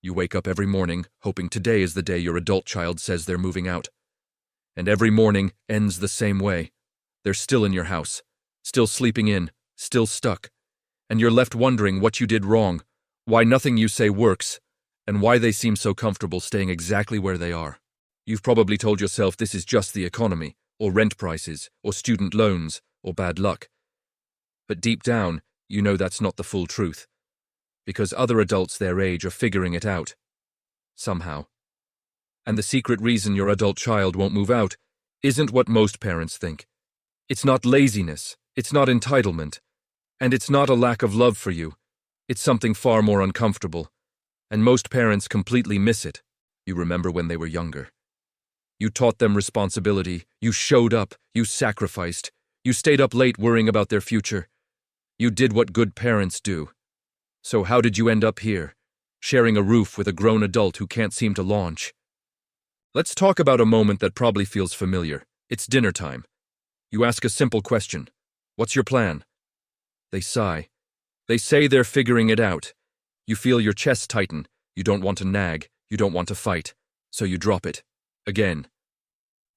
You wake up every morning, hoping today is the day your adult child says they're moving out. And every morning ends the same way. They're still in your house, still sleeping in, still stuck. And you're left wondering what you did wrong, why nothing you say works, and why they seem so comfortable staying exactly where they are. You've probably told yourself this is just the economy, or rent prices, or student loans, or bad luck. But deep down, you know that's not the full truth. Because other adults their age are figuring it out. Somehow. And the secret reason your adult child won't move out isn't what most parents think. It's not laziness, it's not entitlement, and it's not a lack of love for you. It's something far more uncomfortable. And most parents completely miss it. You remember when they were younger. You taught them responsibility, you showed up, you sacrificed, you stayed up late worrying about their future. You did what good parents do. So how did you end up here, sharing a roof with a grown adult who can't seem to launch? Let's talk about a moment that probably feels familiar. It's dinner time. You ask a simple question. What's your plan? They sigh. They say they're figuring it out. You feel your chest tighten. You don't want to nag. You don't want to fight. So you drop it. Again.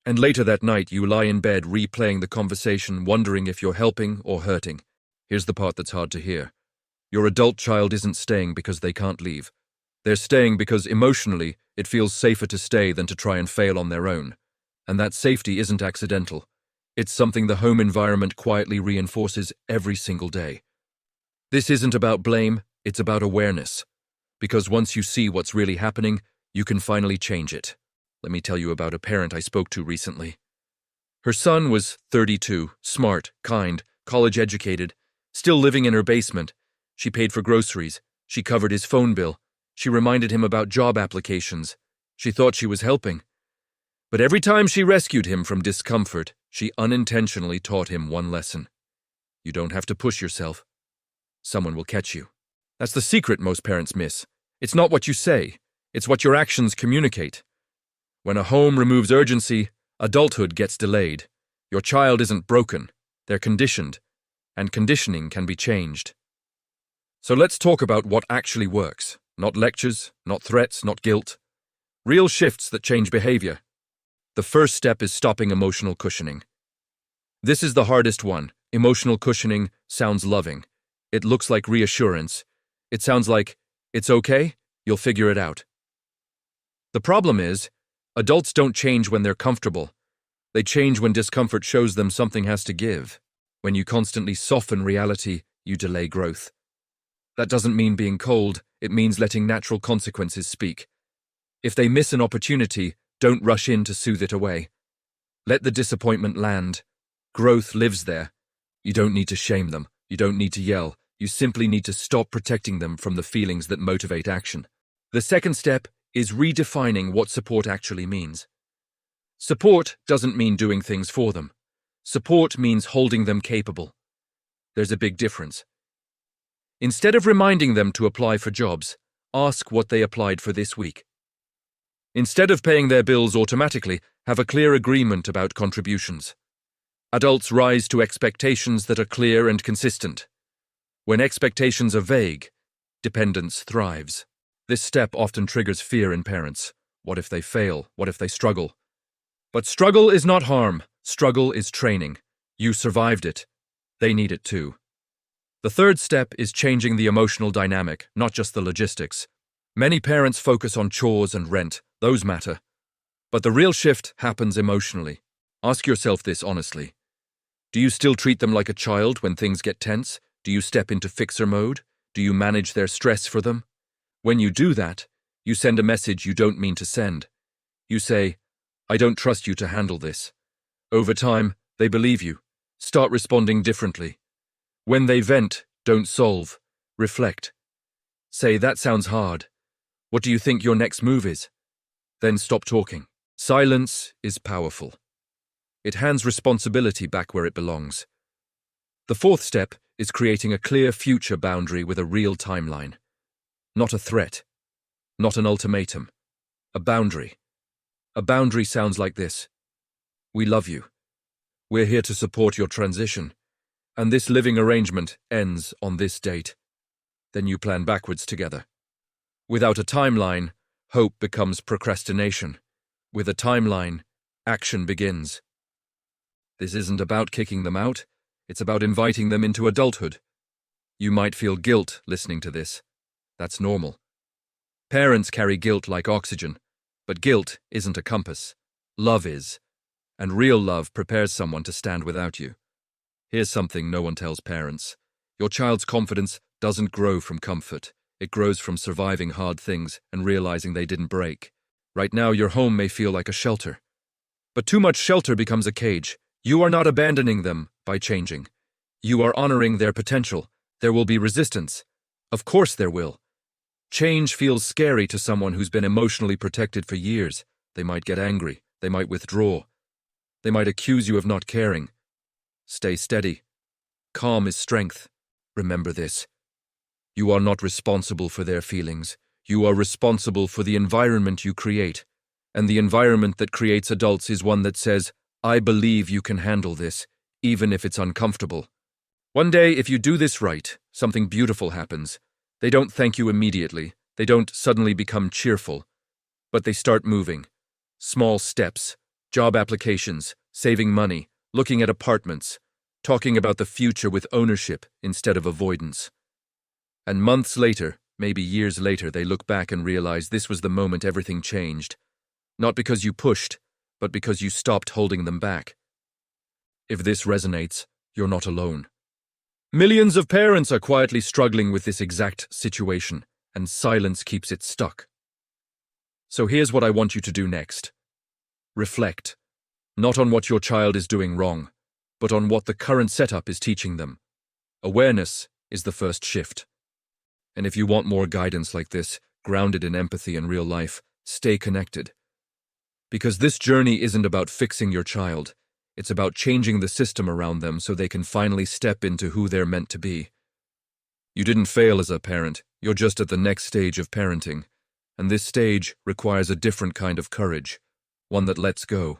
And later that night, you lie in bed replaying the conversation, wondering if you're helping or hurting. Here's the part that's hard to hear. Your adult child isn't staying because they can't leave. They're staying because emotionally, it feels safer to stay than to try and fail on their own. And that safety isn't accidental. It's something the home environment quietly reinforces every single day. This isn't about blame, it's about awareness. Because once you see what's really happening, you can finally change it. Let me tell you about a parent I spoke to recently. Her son was 32, smart, kind, college-educated, still living in her basement. She paid for groceries. She covered his phone bill. She reminded him about job applications. She thought she was helping. But every time she rescued him from discomfort, she unintentionally taught him one lesson. You don't have to push yourself. Someone will catch you. That's the secret most parents miss. It's not what you say. It's what your actions communicate. When a home removes urgency, adulthood gets delayed. Your child isn't broken. They're conditioned. And conditioning can be changed. So let's talk about what actually works. Not lectures, not threats, not guilt. Real shifts that change behavior. The first step is stopping emotional cushioning. This is the hardest one. Emotional cushioning sounds loving. It looks like reassurance. It sounds like, it's okay, you'll figure it out. The problem is, adults don't change when they're comfortable. They change when discomfort shows them something has to give. When you constantly soften reality, you delay growth. That doesn't mean being cold, it means letting natural consequences speak. If they miss an opportunity, don't rush in to soothe it away. Let the disappointment land. Growth lives there. You don't need to shame them. You don't need to yell. You simply need to stop protecting them from the feelings that motivate action. The second step is redefining what support actually means. Support doesn't mean doing things for them. Support means holding them capable. There's a big difference. Instead of reminding them to apply for jobs, ask what they applied for this week. Instead of paying their bills automatically, have a clear agreement about contributions. Adults rise to expectations that are clear and consistent. When expectations are vague, dependence thrives. This step often triggers fear in parents. What if they fail? What if they struggle? But struggle is not harm. Struggle is training. You survived it. They need it too. The third step is changing the emotional dynamic, not just the logistics. Many parents focus on chores and rent. Those matter. But the real shift happens emotionally. Ask yourself this honestly. Do you still treat them like a child when things get tense? Do you step into fixer mode? Do you manage their stress for them? When you do that, you send a message you don't mean to send. You say, I don't trust you to handle this. Over time, they believe you. Start responding differently. When they vent, don't solve. Reflect. Say, that sounds hard. What do you think your next move is? Then stop talking. Silence is powerful. It hands responsibility back where it belongs. The fourth step is creating a clear future boundary with a real timeline. Not a threat. Not an ultimatum. A boundary. A boundary sounds like this. We love you. We're here to support your transition. And this living arrangement ends on this date. Then you plan backwards together. Without a timeline, hope becomes procrastination. With a timeline, action begins. This isn't about kicking them out, it's about inviting them into adulthood. You might feel guilt listening to this. That's normal. Parents carry guilt like oxygen, but guilt isn't a compass. Love is. And real love prepares someone to stand without you. Here's something no one tells parents. Your child's confidence doesn't grow from comfort. It grows from surviving hard things and realizing they didn't break. Right now, your home may feel like a shelter. But too much shelter becomes a cage. You are not abandoning them by changing. You are honoring their potential. There will be resistance. Of course there will. Change feels scary to someone who's been emotionally protected for years. They might get angry. They might withdraw. They might accuse you of not caring. Stay steady. Calm is strength. Remember this. You are not responsible for their feelings. You are responsible for the environment you create. And the environment that creates adults is one that says, I believe you can handle this, even if it's uncomfortable. One day, if you do this right, something beautiful happens. They don't thank you immediately. They don't suddenly become cheerful. But they start moving. Small steps, job applications, saving money, looking at apartments, talking about the future with ownership instead of avoidance. And months later, maybe years later, they look back and realize this was the moment everything changed. Not because you pushed, but because you stopped holding them back. If this resonates, you're not alone. Millions of parents are quietly struggling with this exact situation, and silence keeps it stuck. So here's what I want you to do next. Reflect, not on what your child is doing wrong, but on what the current setup is teaching them. Awareness is the first shift. And if you want more guidance like this, grounded in empathy and real life, stay connected. Because this journey isn't about fixing your child. It's about changing the system around them so they can finally step into who they're meant to be. You didn't fail as a parent, you're just at the next stage of parenting. And this stage requires a different kind of courage, one that lets go.